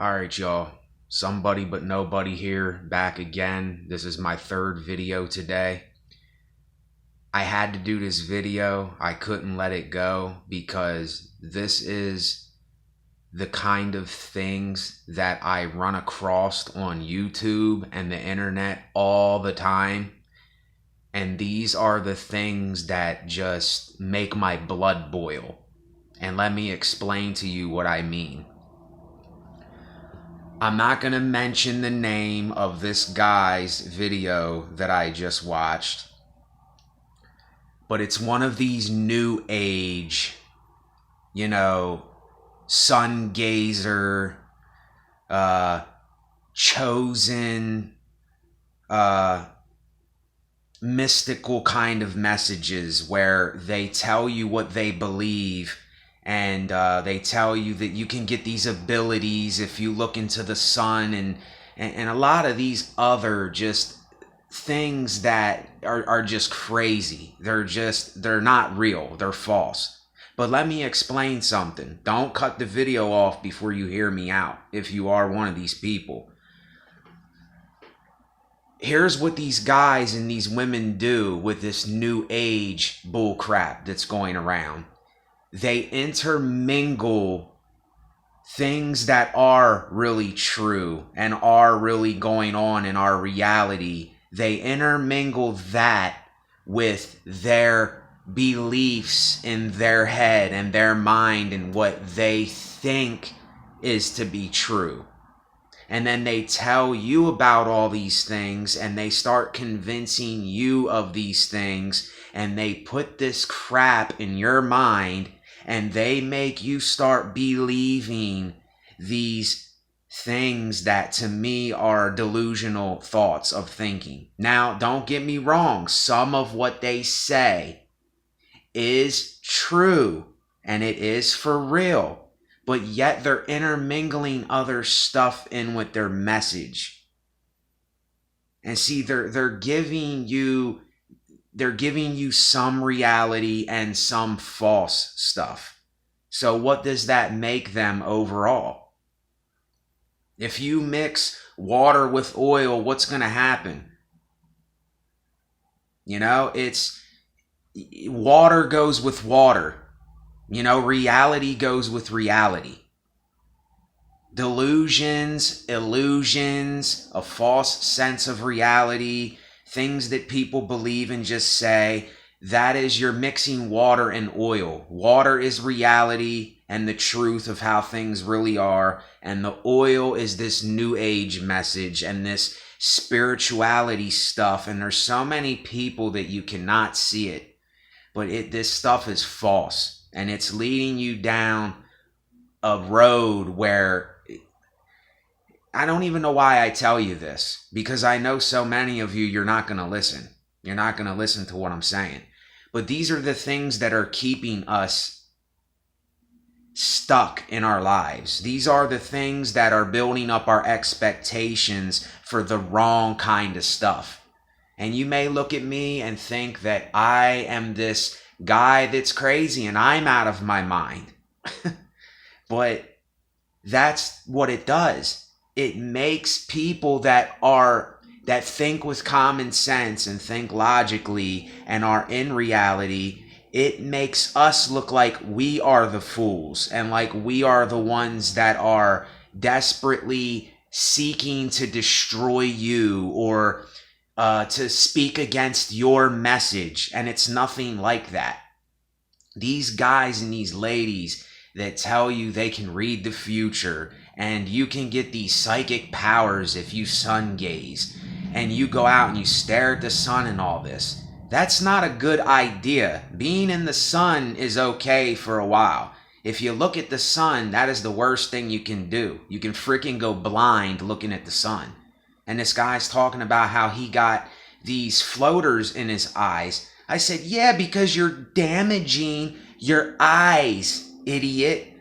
All right, y'all. Somebody but nobody here, back again. This is my third video today. I had to do this video. I couldn't let it go because this is the kind of things that I run across on YouTube and the internet all the time. And these are the things that just make my blood boil. And let me explain to you what I mean. I'm not going to mention the name of this guy's video that I just watched, but it's one of these new age, sun gazer, chosen, mystical kind of messages where they tell you what they believe. And they tell you that you can get these abilities if you look into the sun and a lot of these other just things that are just crazy. They're not real. They're false. But let me explain something. Don't cut the video off before you hear me out if you are one of these people. Here's what these guys and these women do with this new age bull crap that's going around. They intermingle things that are really true and are really going on in our reality. They intermingle that with their beliefs in their head and their mind and what they think is to be true. And then they tell you about all these things and they start convincing you of these things, and they put this crap in your mind and they make you start believing these things that to me are delusional thoughts of thinking. Now, don't get me wrong. Some of what they say is true and it is for real, but yet they're intermingling other stuff in with their message. And see, they're giving you some reality and some false stuff. So what does that make them overall? If you mix water with oil, what's going to happen? It's water goes with water. Reality goes with reality. Delusions, illusions, a false sense of reality, things that people believe and just say, that is, you're mixing water and oil. Water is reality and the truth of how things really are, and the oil is this new age message and this spirituality stuff. And there's so many people that you cannot see it, but this stuff is false, and it's leading you down a road where I don't even know why I tell you this, because I know so many of you, you're not going to listen. You're not going to listen to what I'm saying. But these are the things that are keeping us stuck in our lives. These are the things that are building up our expectations for the wrong kind of stuff. And you may look at me and think that I am this guy that's crazy and I'm out of my mind. But that's what it does. It makes people that think with common sense and think logically and are in reality, it makes us look like we are the fools and like we are the ones that are desperately seeking to destroy you or to speak against your message. And it's nothing like that. These guys and these ladies that tell you they can read the future and you can get these psychic powers if you sun gaze and you go out and you stare at the sun and all this. That's not a good idea. Being in the sun is okay for a while. If you look at the sun, that is the worst thing you can do. You can freaking go blind looking at the sun. And this guy's talking about how he got these floaters in his eyes. I said, yeah, because you're damaging your eyes, idiot.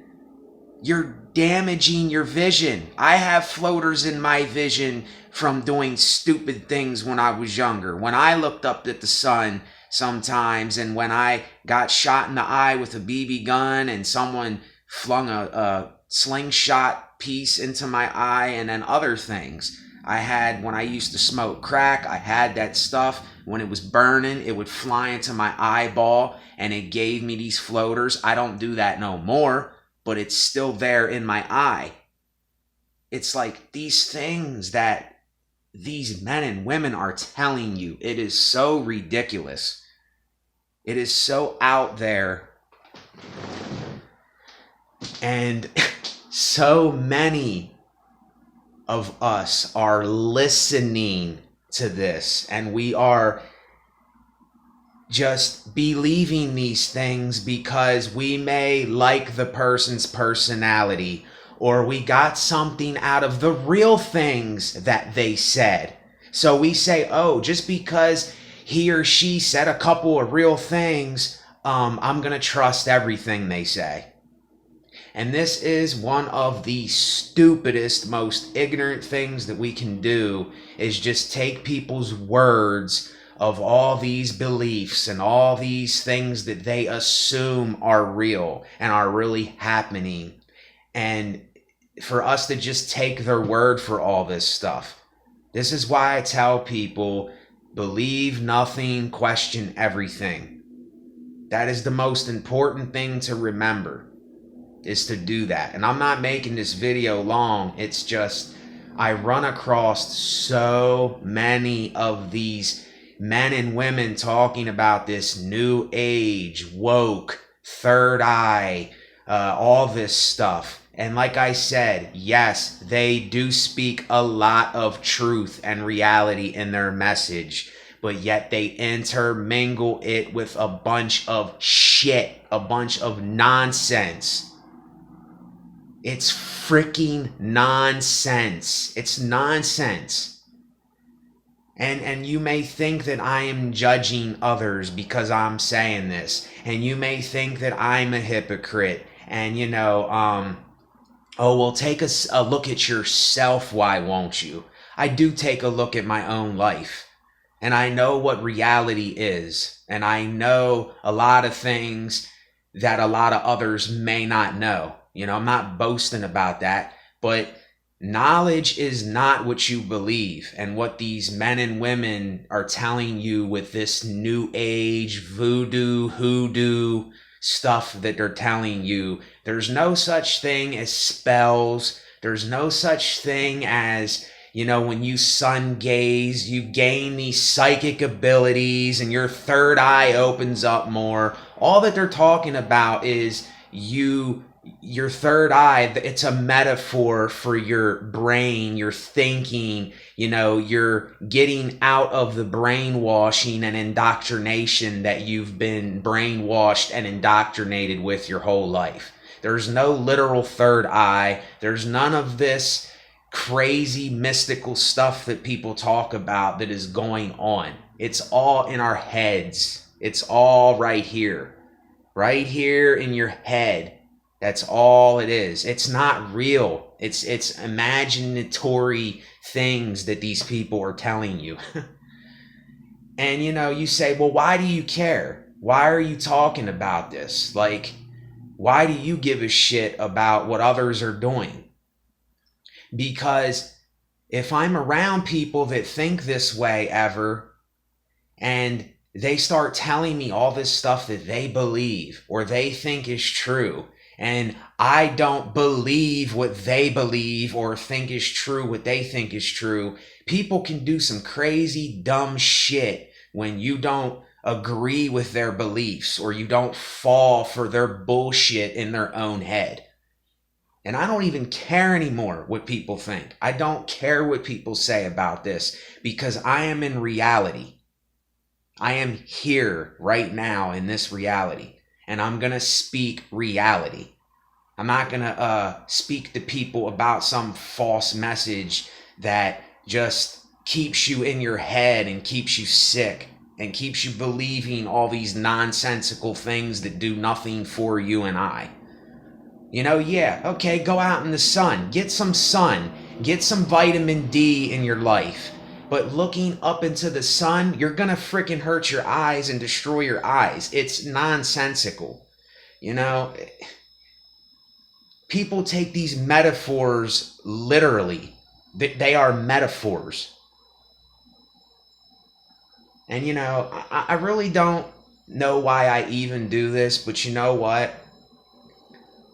You're damaging your vision. I have floaters in my vision from doing stupid things when I was younger. When I looked up at the sun sometimes, and when I got shot in the eye with a BB gun and someone flung a slingshot piece into my eye, and then other things. I had, when I used to smoke crack, I had that stuff. When it was burning, it would fly into my eyeball and it gave me these floaters. I don't do that no more, but it's still there in my eye. It's like these things that these men and women are telling you. It is so ridiculous. It is so out there. And so many of us are listening to this, and we are just believing these things because we may like the person's personality, or we got something out of the real things that they said. So we say, oh, just because he or she said a couple of real things, I'm going to trust everything they say. And this is one of the stupidest, most ignorant things that we can do, is just take people's words of all these beliefs and all these things that they assume are real and are really happening, and for us to just take their word for all this stuff. This is why I tell people, believe nothing, question everything. That is the most important thing to remember, is to do that. And I'm not making this video long. It's just, I run across so many of these men and women talking about this new age, woke, third eye, all this stuff. And like I said, yes, they do speak a lot of truth and reality in their message, but yet they intermingle it with a bunch of shit, a bunch of nonsense. It's freaking nonsense. It's nonsense. And you may think that I am judging others because I'm saying this. And you may think that I'm a hypocrite. And, oh, well, take a look at yourself, why won't you? I do take a look at my own life. And I know what reality is. And I know a lot of things that a lot of others may not know. I'm not boasting about that. But knowledge is not what you believe. And what these men and women are telling you with this new age voodoo, hoodoo stuff that they're telling you, there's no such thing as spells. There's no such thing as, when you sun gaze, you gain these psychic abilities and your third eye opens up more. All that they're talking about is your third eye. It's a metaphor for your brain, your thinking. You're getting out of the brainwashing and indoctrination that you've been brainwashed and indoctrinated with your whole life. There's no literal third eye. There's none of this crazy mystical stuff that people talk about that is going on. It's all in our heads. It's all right here in your head. That's all it is. It's not real. It's imaginatory things that these people are telling you. And you say, well, why do you care? Why are you talking about this? Like, why do you give a shit about what others are doing? Because if I'm around people that think this way ever, and they start telling me all this stuff that they believe or they think is true, and I don't believe what they believe or think is true, what they think is true, people can do some crazy, dumb shit when you don't agree with their beliefs or you don't fall for their bullshit in their own head. And I don't even care anymore what people think. I don't care what people say about this, because I am in reality. I am here right now in this reality. And I'm going to speak reality. I'm not going to speak to people about some false message that just keeps you in your head and keeps you sick and keeps you believing all these nonsensical things that do nothing for you and I. Okay, go out in the sun. Get some sun. Get some vitamin D in your life. But looking up into the sun, you're going to freaking hurt your eyes and destroy your eyes. It's nonsensical. people take these metaphors literally. They are metaphors. And you know, I really don't know why I even do this, but you know what?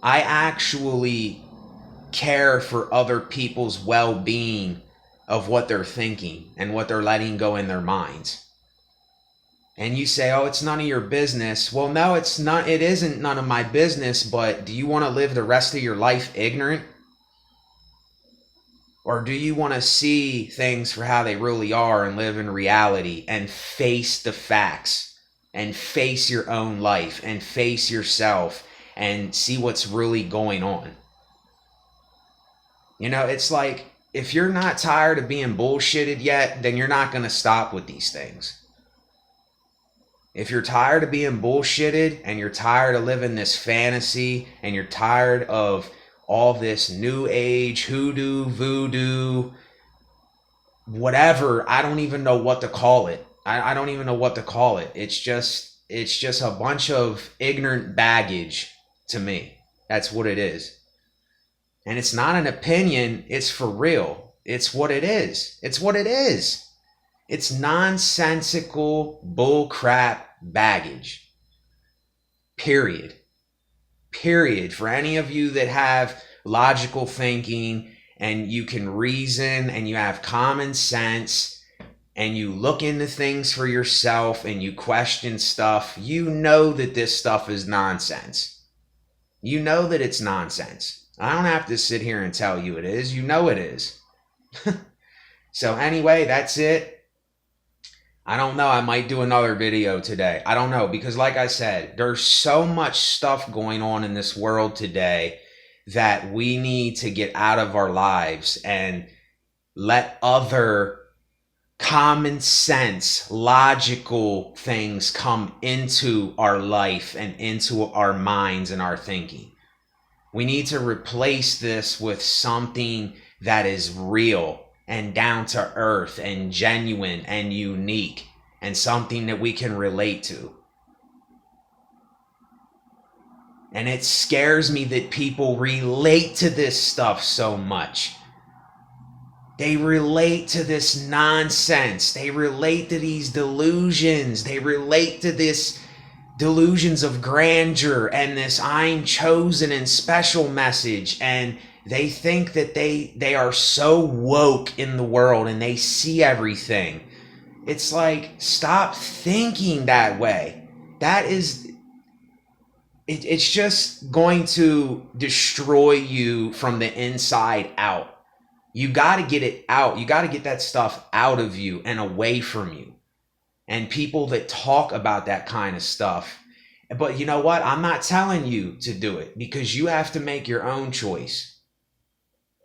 I actually care for other people's well-being of what they're thinking and what they're letting go in their minds. And you say, oh, it's none of your business. Well, no, it's not. It isn't none of my business, but do you want to live the rest of your life ignorant? Or do you want to see things for how they really are and live in reality and face the facts and face your own life and face yourself and see what's really going on? You know, it's like, if you're not tired of being bullshitted yet, then you're not going to stop with these things. If you're tired of being bullshitted and you're tired of living this fantasy and you're tired of all this new age, hoodoo, voodoo, whatever, I don't even know what to call it. I don't even know what to call it. It's just a bunch of ignorant baggage to me. That's what it is. And it's not an opinion, it's for real. It's what it is. It's what it is. It's nonsensical bullcrap baggage. Period. Period. For any of you that have logical thinking and you can reason and you have common sense and you look into things for yourself and you question stuff, you know that this stuff is nonsense. You know that it's nonsense. I don't have to sit here and tell you it is. You know it is. So anyway, that's it. I don't know. I might do another video today. I don't know, because like I said, there's so much stuff going on in this world today that we need to get out of our lives and let other common sense, logical things come into our life and into our minds and our thinking. We need to replace this with something that is real and down to earth and genuine and unique and something that we can relate to. And it scares me that people relate to this stuff so much. They relate to this nonsense. They relate to these delusions. They relate to this delusions of grandeur and this I'm chosen and special message, and they think that they are so woke in the world and they see everything. It's like, stop thinking that way. That is, it's just going to destroy you from the inside out. You got to get it out. You got to get that stuff out of you and away from you. And people that talk about that kind of stuff. But you know what? I'm not telling you to do it, because you have to make your own choice.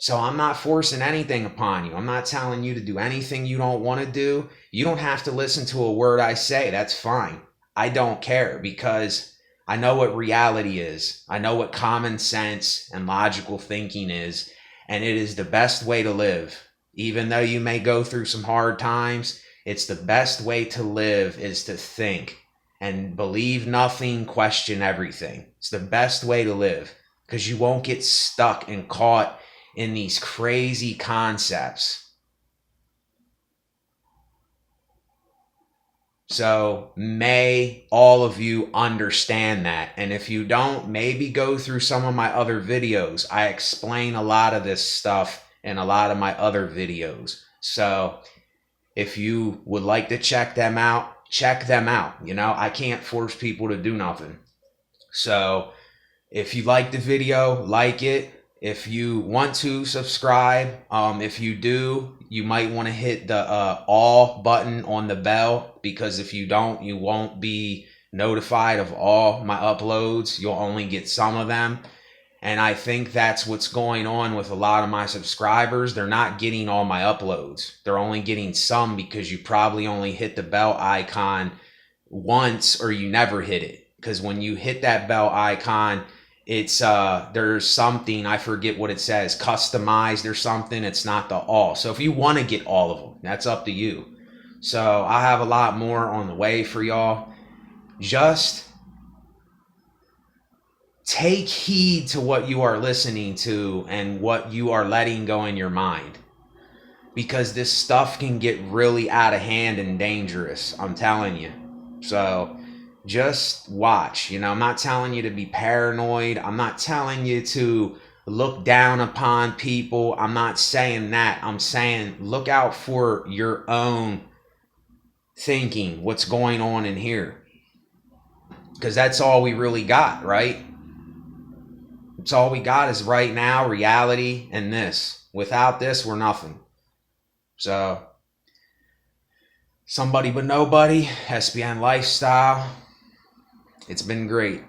So I'm not forcing anything upon you. I'm not telling you to do anything you don't want to do. You don't have to listen to a word I say. That's fine. I don't care, because I know what reality is. I know what common sense and logical thinking is. And it is the best way to live. Even though you may go through some hard times, it's the best way to live is to think and believe nothing, question everything. It's the best way to live, because you won't get stuck and caught in these crazy concepts. So may all of you understand that. And if you don't, maybe go through some of my other videos. I explain a lot of this stuff in a lot of my other videos. So if you would like to check them out, check them out. You know, I can't force people to do nothing. So if you like the video, like it. If you want to subscribe, if you do, you might want to hit the all button on the bell, because if you don't, you won't be notified of all my uploads. You'll only get some of them. And I think that's what's going on with a lot of my subscribers. They're not getting all my uploads. They're only getting some, because you probably only hit the bell icon once, or you never hit it. Because when you hit that bell icon, it's there's something, I forget what it says, customized or something. It's not the all. So if you want to get all of them, that's up to you. So I have a lot more on the way for y'all. Just take heed to what you are listening to and what you are letting go in your mind, because this stuff can get really out of hand and dangerous, I'm telling you. So just watch. I'm not telling you to be paranoid. I'm not telling you to look down upon people. I'm not saying that. I'm saying look out for your own thinking, what's going on in here. Because that's all we really got, right? It's all we got is right now, reality, and this. Without this, we're nothing. So, somebody but nobody, SBN Lifestyle. It's been great.